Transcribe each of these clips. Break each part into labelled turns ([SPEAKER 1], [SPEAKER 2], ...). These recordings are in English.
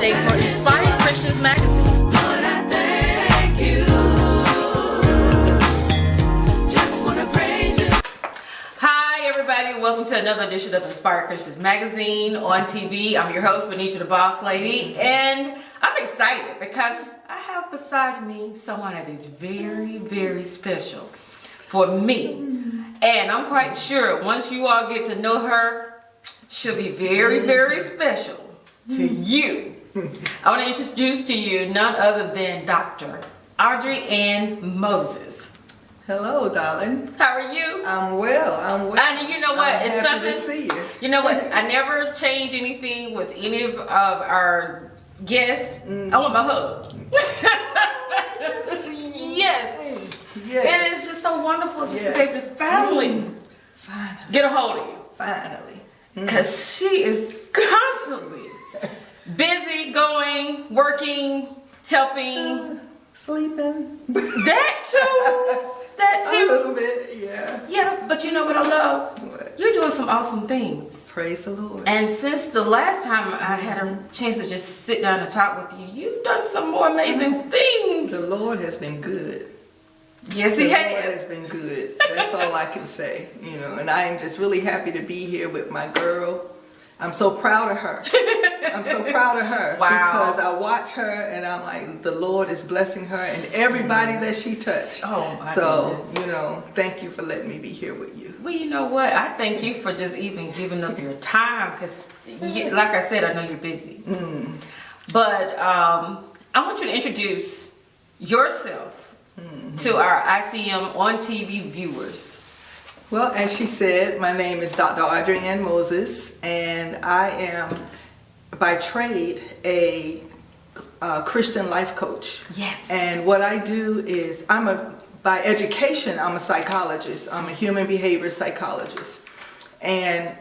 [SPEAKER 1] Wednesday for Inspiring Christians Magazine.
[SPEAKER 2] Lord, I thank you. Just want to praise you.
[SPEAKER 1] Hi everybody, welcome to another edition of Inspiring Christians Magazine on TV. I'm your host, Benetra the Boss Lady, and I'm excited because I have beside me someone that is very, very special for me. And I'm quite sure once you all get to know her, she'll be very, very special to you. I want to introduce to you none other than Dr. AudreyAnn Moses.
[SPEAKER 3] Hello, darling.
[SPEAKER 1] How are you?
[SPEAKER 3] I'm well.
[SPEAKER 1] And you know what?
[SPEAKER 3] I'm
[SPEAKER 1] It's
[SPEAKER 3] happy
[SPEAKER 1] something.
[SPEAKER 3] to see you.
[SPEAKER 1] You know what? I never change anything with any of our guests. I want my hug. Yes.
[SPEAKER 3] Yes.
[SPEAKER 1] It is just so wonderful just to be
[SPEAKER 3] Yes.
[SPEAKER 1] able to finally
[SPEAKER 3] Finally.
[SPEAKER 1] get a hold of you.
[SPEAKER 3] Finally.
[SPEAKER 1] Because she is constantly busy, going, working, helping.
[SPEAKER 3] Sleeping.
[SPEAKER 1] That too. That
[SPEAKER 3] A
[SPEAKER 1] too.
[SPEAKER 3] little bit, yeah.
[SPEAKER 1] Yeah, but you know what I love?
[SPEAKER 3] What?
[SPEAKER 1] You're doing some awesome things.
[SPEAKER 3] Praise the Lord.
[SPEAKER 1] And since the last time I had a chance to just sit down and talk with you, you've done some more amazing things.
[SPEAKER 3] The Lord has been good.
[SPEAKER 1] Yes,
[SPEAKER 3] The
[SPEAKER 1] he
[SPEAKER 3] Lord
[SPEAKER 1] has.
[SPEAKER 3] has been good. That's all I can say, you know. And I am just really happy to be here with my girl. I'm so proud of her. I'm so proud of her.
[SPEAKER 1] Wow.
[SPEAKER 3] Because I watch her and I'm like, the Lord is blessing her and everybody that she touched.
[SPEAKER 1] Oh, my
[SPEAKER 3] So,
[SPEAKER 1] goodness.
[SPEAKER 3] you know, thank you for letting me be here with you.
[SPEAKER 1] Well, you know what? I thank you for just even giving up your time because, like I said, I know you're busy. But I want you to introduce yourself to our ICMonTV viewers.
[SPEAKER 3] Well, as she said, my name is Dr. AudreyAnn Moses, and I am, by trade, a Christian life coach.
[SPEAKER 1] Yes.
[SPEAKER 3] And what I do is, by education, I'm a psychologist. I'm a human behavior psychologist. And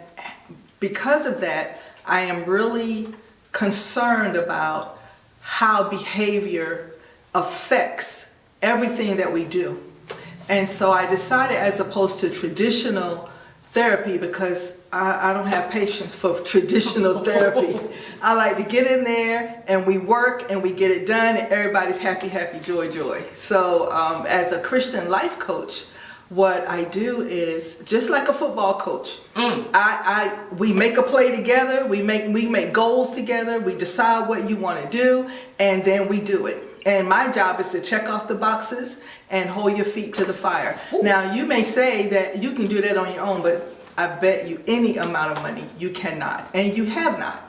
[SPEAKER 3] because of that, I am really concerned about how behavior affects everything that we do. And so I decided, as opposed to traditional therapy, because I don't have patience for traditional therapy. I like to get in there and we work and we get it done and everybody's happy, happy, joy, joy. So as a Christian life coach, what I do is just like a football coach. We make a play together, we make goals together, we decide what you want to do, and then we do it. And my job is to check off the boxes and hold your feet to the fire. Ooh. Now, you may say that you can do that on your own, but I bet you any amount of money you cannot, and you have not.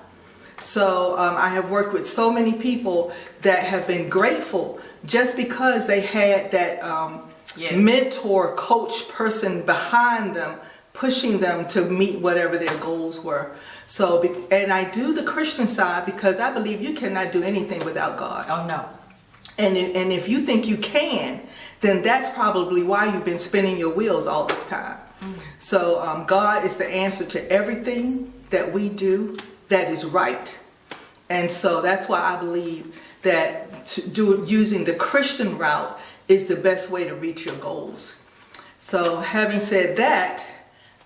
[SPEAKER 3] So I have worked with so many people that have been grateful just because they had that mentor, coach person behind them, pushing them to meet whatever their goals were. So, and I do the Christian side because I believe you cannot do anything without God.
[SPEAKER 1] Oh, no.
[SPEAKER 3] And if you think you can, then that's probably why you've been spinning your wheels all this time. So God is the answer to everything that we do that is right. And so that's why I believe that using the Christian route is the best way to reach your goals. So having said that,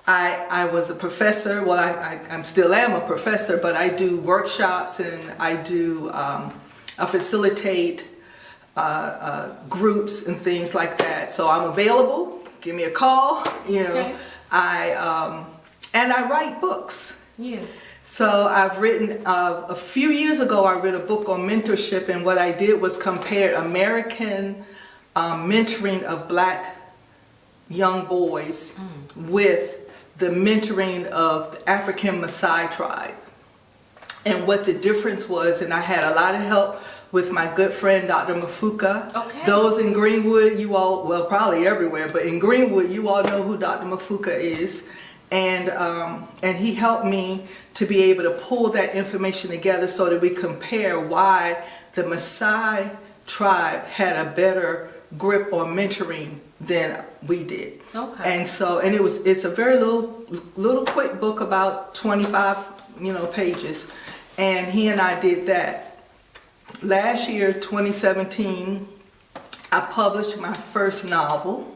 [SPEAKER 3] I was a professor. Well, I still am a professor, but I do workshops and I facilitate groups and things like that. So I'm available. Give me a call. You know,
[SPEAKER 1] Okay.
[SPEAKER 3] And I write books.
[SPEAKER 1] Yes.
[SPEAKER 3] So I've written a few years ago. I read a book on mentorship, and what I did was compare American mentoring of Black young boys with the mentoring of the African Maasai tribe, and what the difference was. And I had a lot of help with my good friend Dr. Mafuka.
[SPEAKER 1] Okay.
[SPEAKER 3] Those in Greenwood, you all, well, probably everywhere, but in Greenwood, you all know who Dr. Mafuka is. And he helped me to be able to pull that information together so that we compare why the Maasai tribe had a better grip on mentoring than we did.
[SPEAKER 1] Okay.
[SPEAKER 3] And so, and it's a very little quick book, about 25, pages. And he and I did that. Last year, 2017, I published my first novel,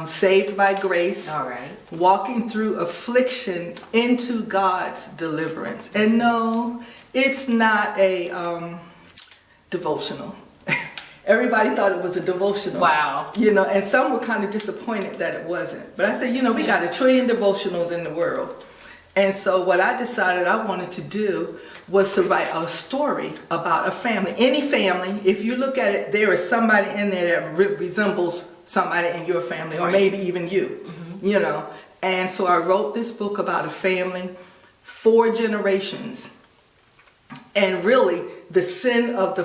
[SPEAKER 3] Saved by Grace.
[SPEAKER 1] All right.
[SPEAKER 3] Walking through affliction into God's deliverance. And no, It's not a devotional. Everybody thought it was a devotional.
[SPEAKER 1] Wow.
[SPEAKER 3] You know, and some were kind of disappointed that it wasn't. But I said, you know, we got 1 trillion devotionals in the world. And so what I decided I wanted to do was to write a story about a family. Any family, if you look at it, there is somebody in there that resembles somebody in your family, or maybe even you, you know. And so I wrote this book about a family, 4 generations. And really, the sin of the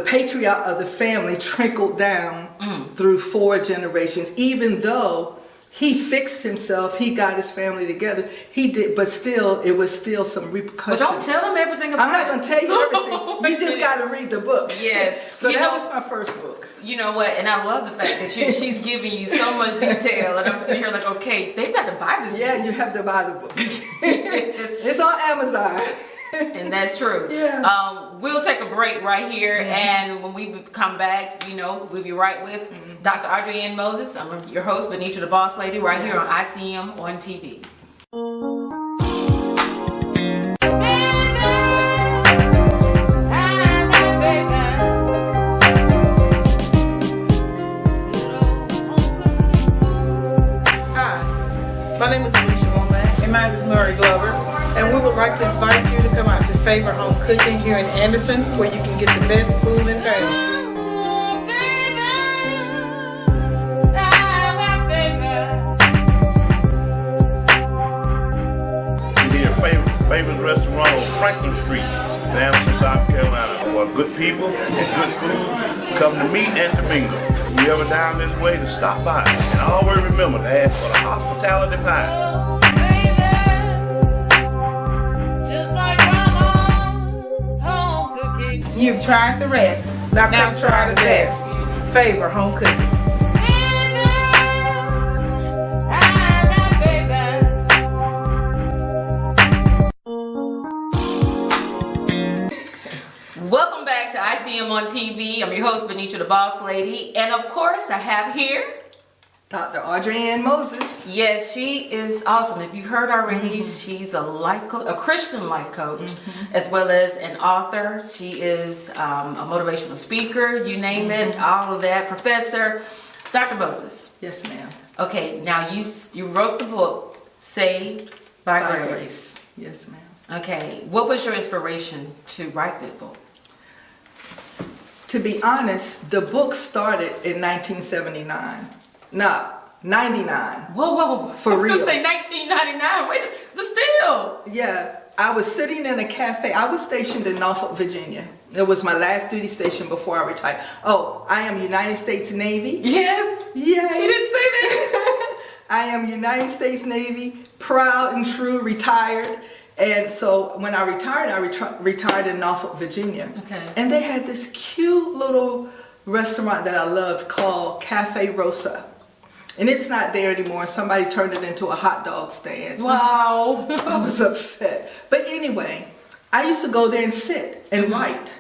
[SPEAKER 3] patriarch of the family trickled down through 4 generations. Even though he fixed himself, he got his family together, he did, but still, it was still some repercussions.
[SPEAKER 1] But don't tell him everything about it.
[SPEAKER 3] I'm not going to tell you everything. You just got to read the book.
[SPEAKER 1] Yes.
[SPEAKER 3] So that was my first book.
[SPEAKER 1] You know what? And I love the fact that she's giving you so much detail. And I'm sitting here like, okay, they've got to buy this book.
[SPEAKER 3] Yeah, you have to buy the book. It's on Amazon.
[SPEAKER 1] And that's true.
[SPEAKER 3] Yeah.
[SPEAKER 1] We'll take a break right here, and when we come back, you know, we'll be right with Dr. AudreyAnn Moses. I'm your host, Benetra the Boss Lady, right here on ICM on TV.
[SPEAKER 4] Hi, my name is ICMonTV's, and mine is Murray Glover. And we would like to invite you to come out to Favor Home Cooking here in Anderson, where you can get the best food in town.
[SPEAKER 5] We're here at Favor's Restaurant on Franklin Street in Anderson, South Carolina, where good people and good food come to meet and to mingle. If you ever down this way, to stop by. And always remember to ask for the hospitality pie.
[SPEAKER 4] You've tried the rest. Now come try the best. Favor Home Cooking.
[SPEAKER 1] Welcome back to ICM on TV. I'm your host, Benetra the Boss Lady. And of course, I have here
[SPEAKER 3] Dr. AudreyAnn Moses.
[SPEAKER 1] Yes, she is awesome. If you've heard already, she's a life coach, a Christian life coach, as well as an author. She is a motivational speaker, you name it, all of that. Professor, Dr. Moses.
[SPEAKER 3] Yes, ma'am.
[SPEAKER 1] Okay, now you wrote the book, Saved by Grace.
[SPEAKER 3] Yes, ma'am.
[SPEAKER 1] Okay, what was your inspiration to write that book?
[SPEAKER 3] To be honest, the book started in 1979. No, 99.
[SPEAKER 1] Whoa.
[SPEAKER 3] For real.
[SPEAKER 1] You say 1999, wait, but still.
[SPEAKER 3] Yeah, I was sitting in a cafe. I was stationed in Norfolk, Virginia. It was my last duty station before I retired. Oh, I am United States Navy.
[SPEAKER 1] Yes.
[SPEAKER 3] Yay.
[SPEAKER 1] She didn't say that.
[SPEAKER 3] I am United States Navy, proud and true, retired. And so when I retired, retired in Norfolk, Virginia.
[SPEAKER 1] Okay.
[SPEAKER 3] And they had this cute little restaurant that I loved called Cafe Rosa. And it's not there anymore. Somebody turned it into a hot dog stand.
[SPEAKER 1] Wow.
[SPEAKER 3] I was upset. But anyway, I used to go there and sit and write.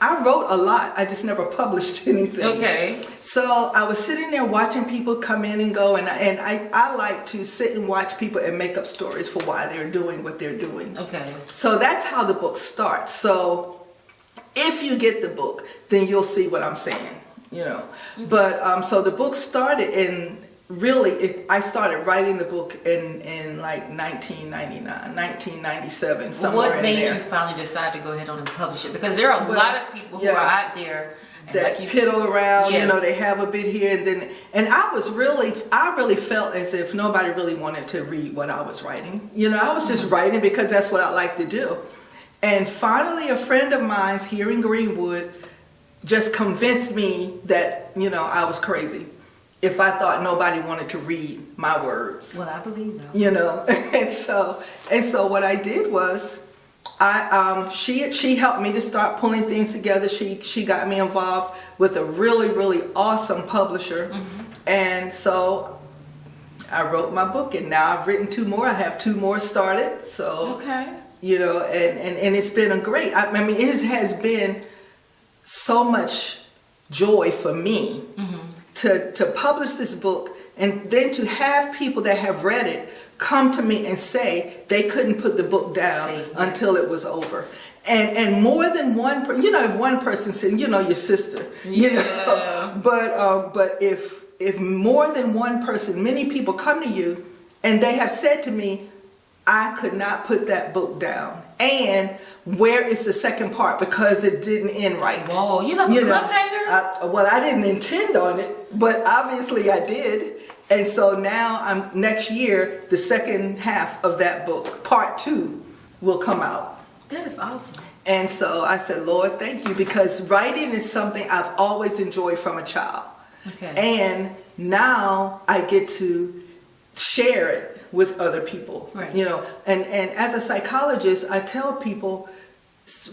[SPEAKER 3] I wrote a lot. I just never published anything.
[SPEAKER 1] Okay.
[SPEAKER 3] So I was sitting there watching people come in and go, and I like to sit and watch people and make up stories for why they're doing what they're doing.
[SPEAKER 1] Okay.
[SPEAKER 3] So that's how the book starts. So if you get the book, then you'll see what I'm saying, you know. But so the book started in, I started writing the book in like 1999, 1997, somewhere
[SPEAKER 1] What
[SPEAKER 3] in
[SPEAKER 1] made
[SPEAKER 3] there.
[SPEAKER 1] you finally decide to go ahead on and publish it? Because there are a lot of people who are out there and
[SPEAKER 3] that
[SPEAKER 1] like you
[SPEAKER 3] piddle around,
[SPEAKER 1] Yes.
[SPEAKER 3] you know, they have a bit here and I really felt as if nobody really wanted to read what I was writing. You know, I was just writing because that's what I like to do. And finally, a friend of mine's here in Greenwood just convinced me that, you know, I was crazy if I thought nobody wanted to read my words.
[SPEAKER 1] Well, I believe though.
[SPEAKER 3] You know, and so what I did was, she helped me to start pulling things together. She got me involved with a really awesome publisher, and so I wrote my book, and now I've written 2 more. I have 2 more started. So
[SPEAKER 1] Okay.
[SPEAKER 3] you know, and it's been a great. I mean, it has been so much joy for me to publish this book, and then to have people that have read it come to me and say they couldn't put the book down
[SPEAKER 1] See,
[SPEAKER 3] until it was over. And more than one, if one person said, your sister, but if more than one person, many people come to you and they have said to me, I could not put that book down. And where is the second part? Because it didn't end right.
[SPEAKER 1] Whoa, you left a cliffhanger?
[SPEAKER 3] Well, I didn't intend on it, but obviously I did. And so now next year, the second half of that book, part 2, will come out.
[SPEAKER 1] That is awesome.
[SPEAKER 3] And so I said, Lord, thank you, because writing is something I've always enjoyed from a child.
[SPEAKER 1] Okay.
[SPEAKER 3] And now I get to share it with other people.
[SPEAKER 1] Right.
[SPEAKER 3] And as a psychologist, I tell people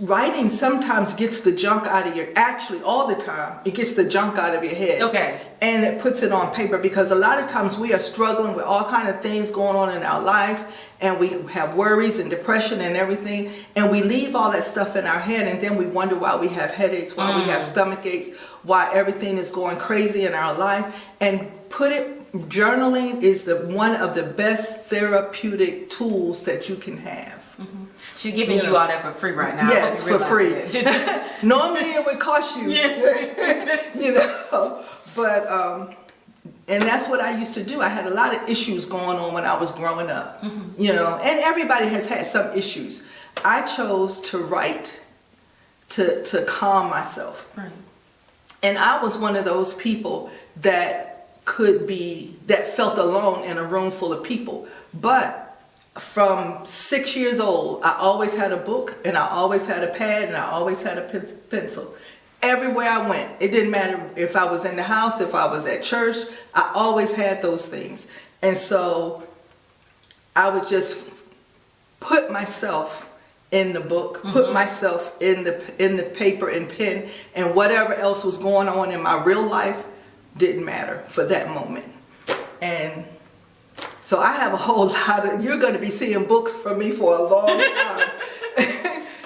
[SPEAKER 3] writing sometimes gets the junk out of actually all the time, it gets the junk out of your head.
[SPEAKER 1] Okay.
[SPEAKER 3] And it puts it on paper, because a lot of times we are struggling with all kind of things going on in our life, and we have worries and depression and everything, and we leave all that stuff in our head, and then we wonder why we have headaches, why we have stomach aches, why everything is going crazy in our life. And journaling is one of the best therapeutic tools that you can have.
[SPEAKER 1] She's giving you all that for free right now.
[SPEAKER 3] Yes, for free. Normally it would cost you, but and that's what I used to do. I had a lot of issues going on when I was growing up, and everybody has had some issues. I chose to write to calm myself.
[SPEAKER 1] Right.
[SPEAKER 3] And I was one of those people that felt alone in a room full of people. But from 6 years old, I always had a book, and I always had a pad, and I always had a pencil. Everywhere I went, it didn't matter if I was in the house, if I was at church, I always had those things. And so I would just put myself in the book, put myself in the paper and pen, and whatever else was going on in my real life didn't matter for that moment. And so I have a whole lot you're going to be seeing books from me for a long time.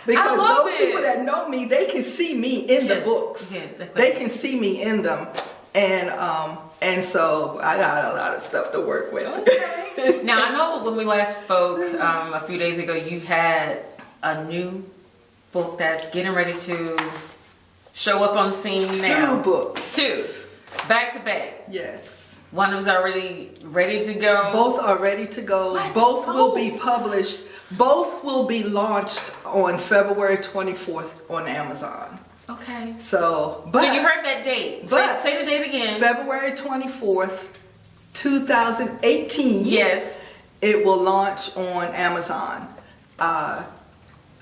[SPEAKER 3] Because those people that know me, they can see me in the books. Yeah, they can see me in them. And so I got a lot of stuff to work with.
[SPEAKER 1] Okay. Now, I know when we last spoke a few days ago, you had a new book that's getting ready to show up on the scene now.
[SPEAKER 3] 2 books.
[SPEAKER 1] 2. Back to back.
[SPEAKER 3] Yes.
[SPEAKER 1] One was already ready to go.
[SPEAKER 3] Both are ready to go.
[SPEAKER 1] What?
[SPEAKER 3] Both will be published. Both will be launched on February 24th on Amazon.
[SPEAKER 1] Okay.
[SPEAKER 3] So
[SPEAKER 1] you heard that date. Say the date again.
[SPEAKER 3] February 24th, 2018.
[SPEAKER 1] Yes.
[SPEAKER 3] It will launch on Amazon.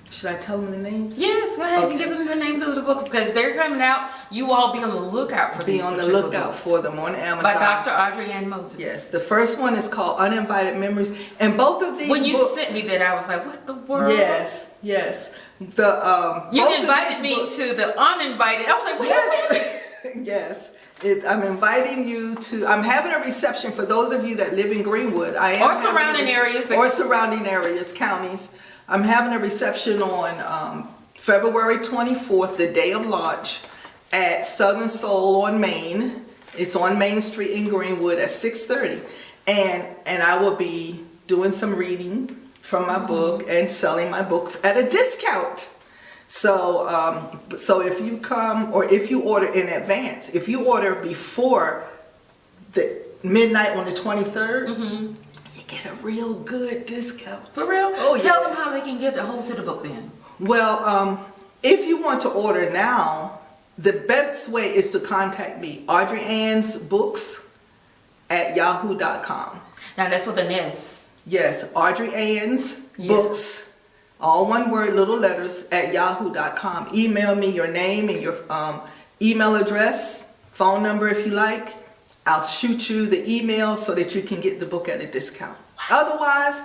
[SPEAKER 3] Should I tell them the names?
[SPEAKER 1] Yes, go ahead and
[SPEAKER 3] Okay.
[SPEAKER 1] give them the names of the book, because they're coming out. You all be on the lookout for these.
[SPEAKER 3] Be on the
[SPEAKER 1] particular
[SPEAKER 3] lookout
[SPEAKER 1] books.
[SPEAKER 3] for them on Amazon.
[SPEAKER 1] By Dr. AudreyAnn Moses.
[SPEAKER 3] Yes, the first one is called Uninvited Memories, and both of these
[SPEAKER 1] When you
[SPEAKER 3] books,
[SPEAKER 1] sent me that, I was like, what the world?
[SPEAKER 3] Yes.
[SPEAKER 1] You
[SPEAKER 3] both of
[SPEAKER 1] invited
[SPEAKER 3] these
[SPEAKER 1] me
[SPEAKER 3] books-
[SPEAKER 1] to the uninvited. I was like, wait a minute.
[SPEAKER 3] Yes. I'm inviting you to. I'm having a reception for those of you that live in Greenwood.
[SPEAKER 1] Or surrounding areas.
[SPEAKER 3] Or surrounding areas, counties. I'm having a reception on February 24th, the day of launch, at Southern Soul on Main. It's on Main Street in Greenwood at 6:30, and I will be doing some reading from my book and selling my book at a discount. So if you come, or if you order in advance, if you order before the midnight on the 23rd, you get a real good discount.
[SPEAKER 1] For real?
[SPEAKER 3] Oh,
[SPEAKER 1] Tell
[SPEAKER 3] yeah.
[SPEAKER 1] them how they can get a hold to the book then.
[SPEAKER 3] Well, if you want to order now, the best way is to contact me, AudreyAnn's Books at yahoo.com.
[SPEAKER 1] Now that's with an S.
[SPEAKER 3] Yes, AudreyAnn's Books, all one word, little letters, at yahoo.com. Email me your name and your email address, phone number if you like. I'll shoot you the email so that you can get the book at a discount. Otherwise,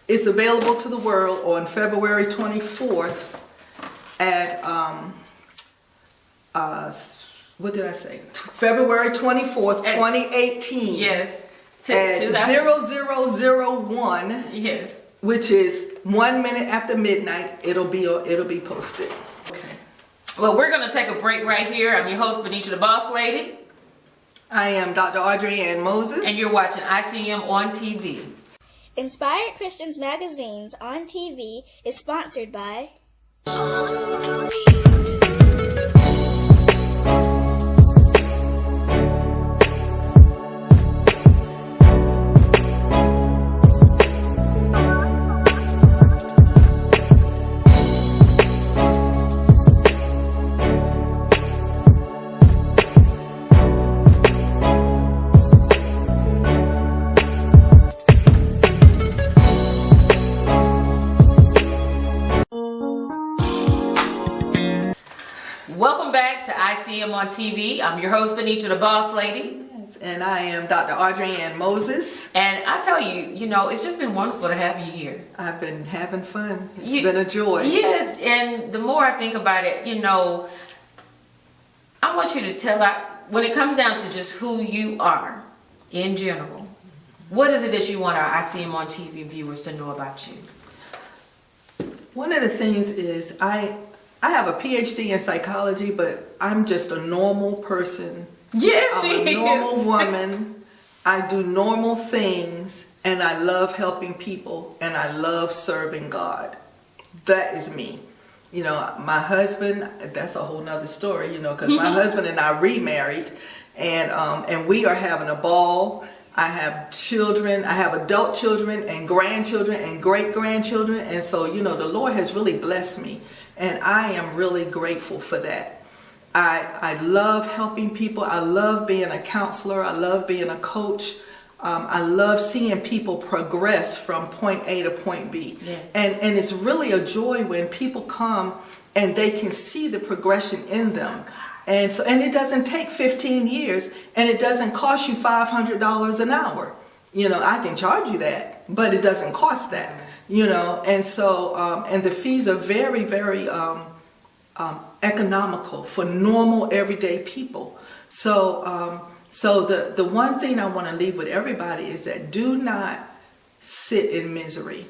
[SPEAKER 3] it's available to the world on February 24th at, what did I say? February 24th, 2018.
[SPEAKER 1] Yes.
[SPEAKER 3] At 0001.
[SPEAKER 1] Yes.
[SPEAKER 3] Which is 1 minute after midnight. It'll be posted. Okay.
[SPEAKER 1] Well, we're going to take a break right here. I'm your host, Benetra the Boss Lady.
[SPEAKER 3] I am Dr. AudreyAnn Moses.
[SPEAKER 1] And you're watching ICM on TV.
[SPEAKER 6] Inspired Christians Magazines on TV is sponsored by
[SPEAKER 1] Welcome back to ICMonTV. I'm your host, Benetra, the boss lady.
[SPEAKER 3] And I am Dr. AudreyAnn Moses.
[SPEAKER 1] And I tell you, it's just been wonderful to have you here.
[SPEAKER 3] I've been having fun. It's been a joy.
[SPEAKER 1] Yes, and the more I think about it, I want you to tell when it comes down to just who you are in general, what is it that you want our ICMonTV viewers to know about you?
[SPEAKER 3] One of the things is I have a PhD in psychology, but I'm just a normal person.
[SPEAKER 1] Yes, she
[SPEAKER 3] I'm a normal
[SPEAKER 1] is.
[SPEAKER 3] woman. I do normal things, and I love helping people, and I love serving God. That is me. My husband, that's a whole nother story, because my husband and I remarried, and we are having a ball. I have children, I have adult children and grandchildren and great-grandchildren, and so, the Lord has really blessed me, and I am really grateful for that. I love helping people. I love being a counselor. I love being a coach. I love seeing people progress from point A to point B.
[SPEAKER 1] Yes.
[SPEAKER 3] And it's really a joy when people come and they can see the progression in them. And it doesn't take 15 years, and it doesn't cost you $500 an hour. I can charge you that, but it doesn't cost that. And so and the fees are very, very economical for normal everyday people. So the one thing I want to leave with everybody is that do not sit in misery.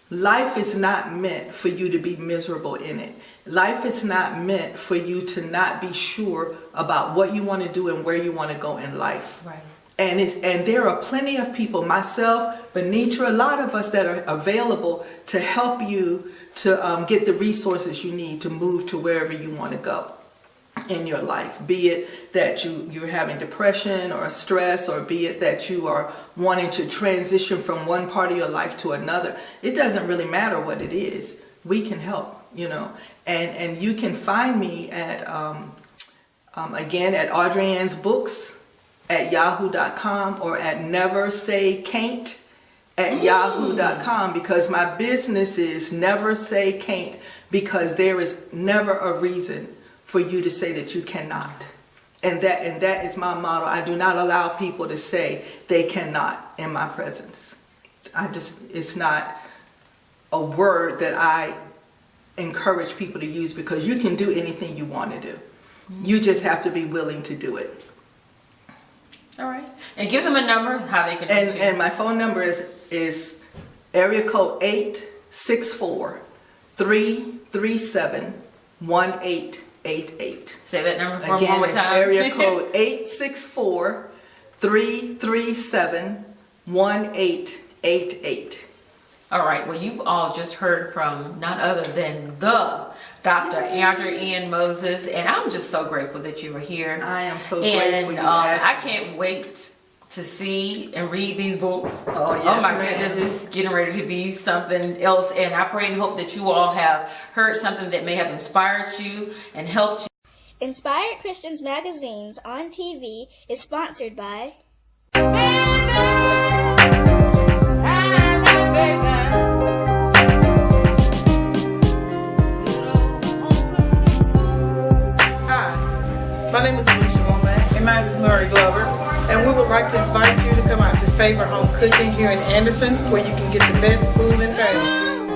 [SPEAKER 3] Life is not meant for you to be miserable in it. Life is not meant for you to not be sure about what you want to do and where you want to go in life.
[SPEAKER 1] Right.
[SPEAKER 3] And there are plenty of people, myself, Benetra, a lot of us that are available to help you to get the resources you need to move to wherever you want to go in your life. Be it that you're having depression or stress, or be it that you are wanting to transition from one part of your life to another. It doesn't really matter what it is. We can help, And you can find me at, again, at AudreyAnn's books at yahoo.com, or at Never Say Can't at yahoo.com, because my business is Never Say Can't, because there is never a reason for you to say that you cannot. And that is my motto. I do not allow people to say they cannot in my presence. It's not a word that I encourage people to use, because you can do anything you want to do. You just have to be willing to do it.
[SPEAKER 1] All right. And give them a number, how they can reach you.
[SPEAKER 3] And my phone number is area code 864-337-1888.
[SPEAKER 1] Say that number for
[SPEAKER 3] Again,
[SPEAKER 1] one more
[SPEAKER 3] it's
[SPEAKER 1] time.
[SPEAKER 3] area code 864-337-1888.
[SPEAKER 1] All right. Well, you've all just heard from none other than the Dr. AudreyAnn Moses, and I'm just so grateful that you were here.
[SPEAKER 3] I am so grateful you
[SPEAKER 1] I
[SPEAKER 3] asked me.
[SPEAKER 1] can't wait to see and read these books.
[SPEAKER 3] Oh, yes,
[SPEAKER 1] oh my
[SPEAKER 3] ma'am.
[SPEAKER 1] goodness, it's getting ready to be something else. And I pray and hope that you all have heard something that may have inspired you and helped you.
[SPEAKER 6] Inspired Christians Magazines on TV is sponsored by
[SPEAKER 4] My name is and mine is and we would like to invite you to come out to Favorite Home Cooking here in Anderson, where you can get the best food in town.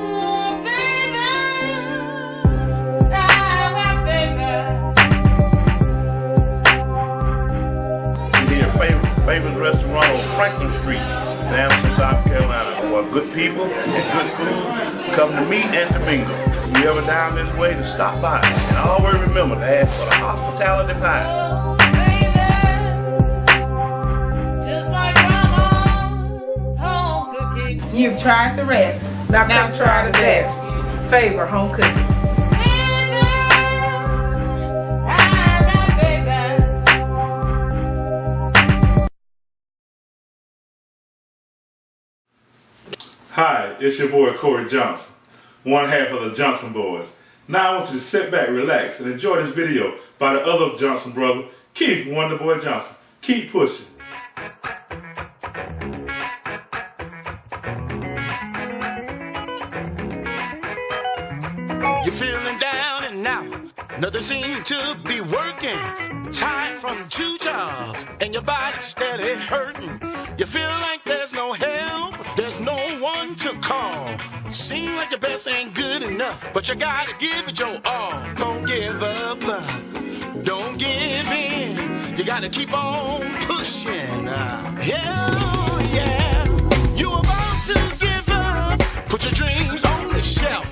[SPEAKER 5] Favorite restaurant on Franklin Street in Anderson, South Carolina, where good people and good food come to meet and to mingle. If you ever down this way, to stop by, and always remember to ask for the hospitality pie.
[SPEAKER 2] Just like Mama's home cooking.
[SPEAKER 4] You've tried the rest. Now come try the best. Favor home cooking.
[SPEAKER 7] Hi, it's your boy Corey Johnson, one half of the Johnson Boys. Now I want you to sit back, relax, and enjoy this video by the other Johnson brother, Keith Wonderboy Johnson. Keep pushing.
[SPEAKER 8] You're feeling down and out, nothing seems to be working. Tired from 2 jobs, and your body's steady hurting. You feel like there's no help, there's no one to call. Seems like your best ain't good enough, but you gotta give it your all. Don't give up, don't give in. You gotta keep on pushing. Hell yeah, you're about to give up. Put your dreams on the shelf.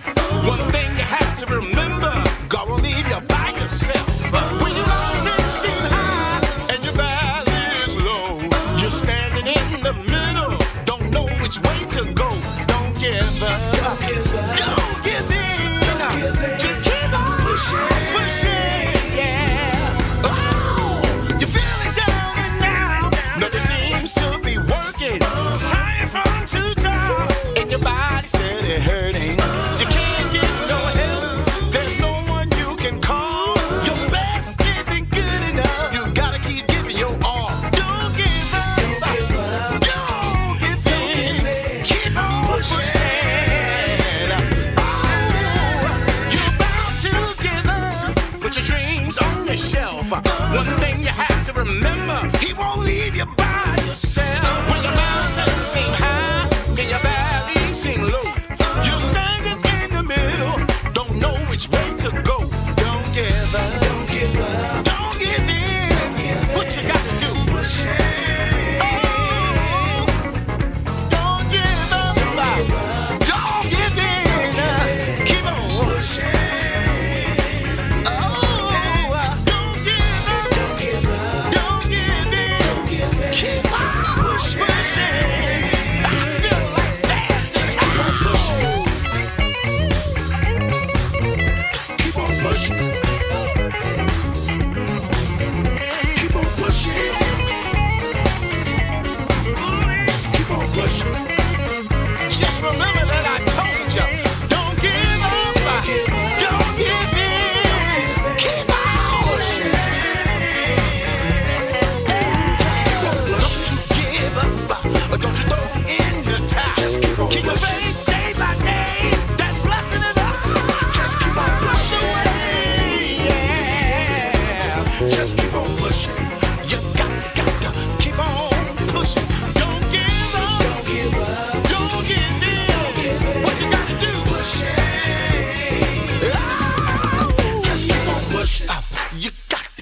[SPEAKER 8] One thing you have to remember, God will leave you by yourself. When your mountains seem high and your valley is low, you're standing in the middle, don't know which way to go. Don't give up, don't give in, just keep on pushing, yeah. Oh, you're feeling down and out, nothing seems to be working. Tired from 2 jobs and your body's steady hurting. You can't get no help, there's no one you can call. Your best isn't good enough, you gotta keep giving your all. Don't give up, don't give in, keep on pushing. Oh, you're about to give up, put your dreams on the shelf. One thing you have to remember, he won't leave you by yourself. When the mountains seem high and your valley seem low, you're standing in the middle, don't know which way to go. Don't give up, don't give up, don't give in. What you gotta do? Push it. Oh, don't give up, don't give in. Keep on pushing. Oh, don't give up, don't give up, don't give in. Keep on pushing. I feel like dancing. Keep on pushing. Keep on pushing. Keep on pushing. Keep on pushing. Just remember that I told you, don't give up, don't give in. Keep on pushing. Don't you give up, don't you throw in the towel. Just keep on pushing. Faith day by day, that blessing is ours. Just keep on pushing. Yeah. Just keep on pushing. You got to keep on pushing. Don't give up, don't give up, don't give in. What you gotta do? Just keep on pushing. You got to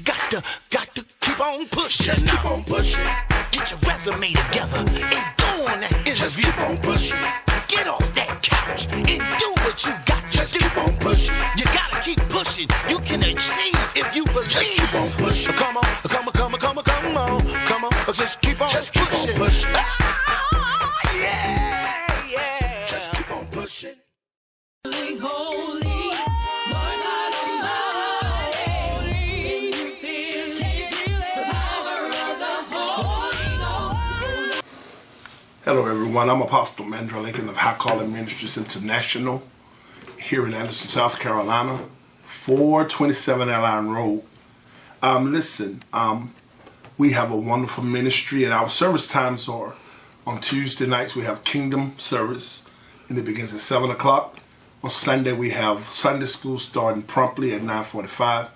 [SPEAKER 8] keep on pushing. Just keep on pushing. Get your resume together and go on that interview. Just keep on pushing. Get off that couch and do what you got to do. Keep on pushing. You gotta keep pushing. You can achieve if you believe. Just keep on pushing. Come on, come on, come on, come on, come on, come on. Just keep on pushing. Keep on pushing. Ah, yeah, yeah. Just keep on pushing.
[SPEAKER 9] Hello everyone, I'm Apostle Mandra Lincoln of High Calling Ministries International here in Anderson, South Carolina, 427 Airline Road. Listen, we have a wonderful ministry and our service times are on Tuesday nights we have Kingdom service and it begins at 7 o'clock. On Sunday we have Sunday school starting promptly at 9:45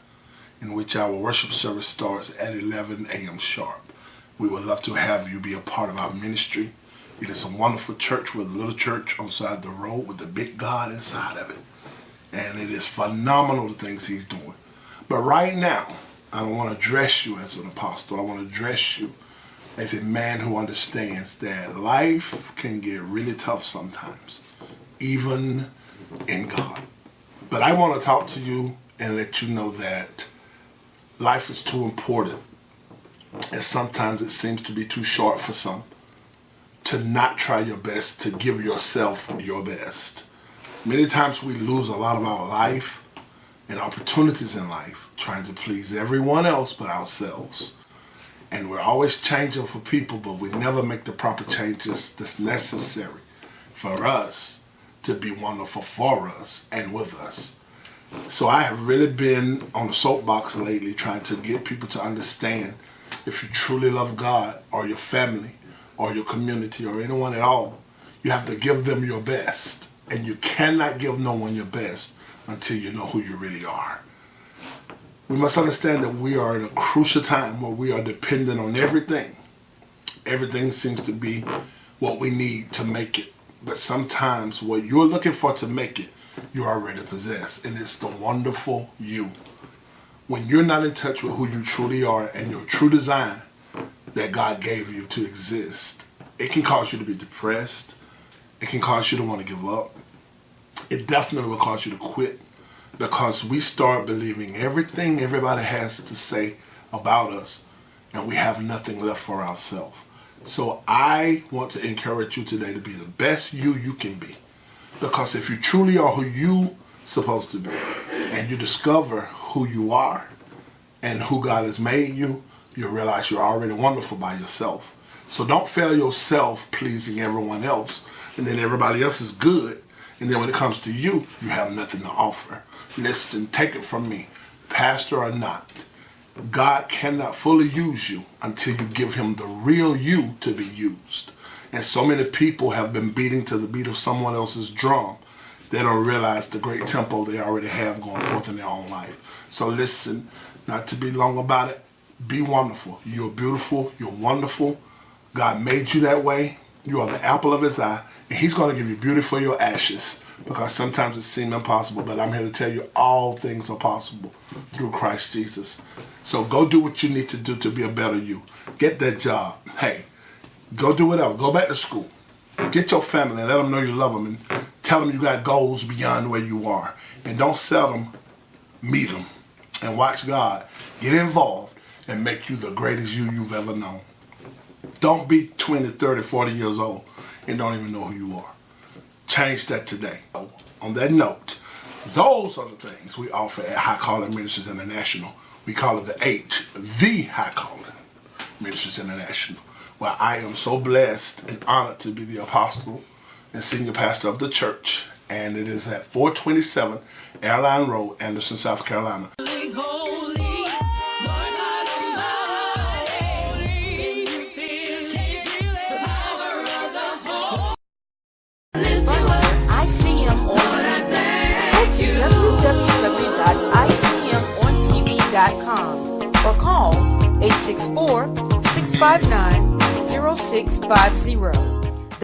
[SPEAKER 9] in which our worship service starts at 11 a.m. sharp. We would love to have you be a part of our ministry. It is a wonderful church with a little church on the side of the road with the big God inside of it. And it is phenomenal the things he's doing. But right now, I don't want to address you as an apostle. I want to address you as a man who understands that life can get really tough sometimes, even in God. But I want to talk to you and let you know that life is too important. And sometimes it seems to be too short for some to not try your best to give yourself your best. Many times we lose a lot of our life and opportunities in life trying to please everyone else but ourselves. And we're always changing for people, but we never make the proper changes that's necessary for us to be wonderful for us and with us. So I have really been on the soapbox lately trying to get people to understand, if you truly love God or your family or your community or anyone at all, you have to give them your best. And you cannot give no one your best until you know who you really are. We must understand that we are in a crucial time where we are dependent on everything. Everything seems to be what we need to make it. But sometimes what you're looking for to make it, you already possess. And it's the wonderful you. When you're not in touch with who you truly are and your true design that God gave you to exist, it can cause you to be depressed. It can cause you to want to give up. It definitely will cause you to quit, because we start believing everything everybody has to say about us, and we have nothing left for ourselves. So I want to encourage you today to be the best you can be, because if you truly are who you supposed to be, and you discover who you are and who God has made you, you'll realize you're already wonderful by yourself. So don't fail yourself pleasing everyone else, and then everybody else is good, and then when it comes to you, you have nothing to offer. Listen, take it from me, pastor or not, God cannot fully use you until you give him the real you to be used. And so many people have been beating to the beat of someone else's drum. They don't realize the great tempo they already have going forth in their own life. So listen, not to be long about it, be wonderful. You're beautiful, you're wonderful. God made you that way. You are the apple of his eye, and he's going to give you beauty for your ashes, because sometimes it seems impossible, but I'm here to tell you all things are possible through Christ Jesus. So go do what you need to do to be a better you. Get that job. Hey, go do whatever. Go back to school. Get your family and let them know you love them, and tell them you got goals beyond where you are. And don't sell them, meet them. And watch God get involved and make you the greatest you've ever known. Don't be 20, 30, 40 years old and don't even know who you are. Change that today. On that note, those are the things we offer at High Calling Ministries International. We call it the H, the High Calling Ministries International, where I am so blessed and honored to be the apostle and senior pastor of the church. And it is at 427 Airline Road, Anderson, South Carolina.
[SPEAKER 1] ICM on TV. Go to www.ICMONTV.com or call 864-659-0650.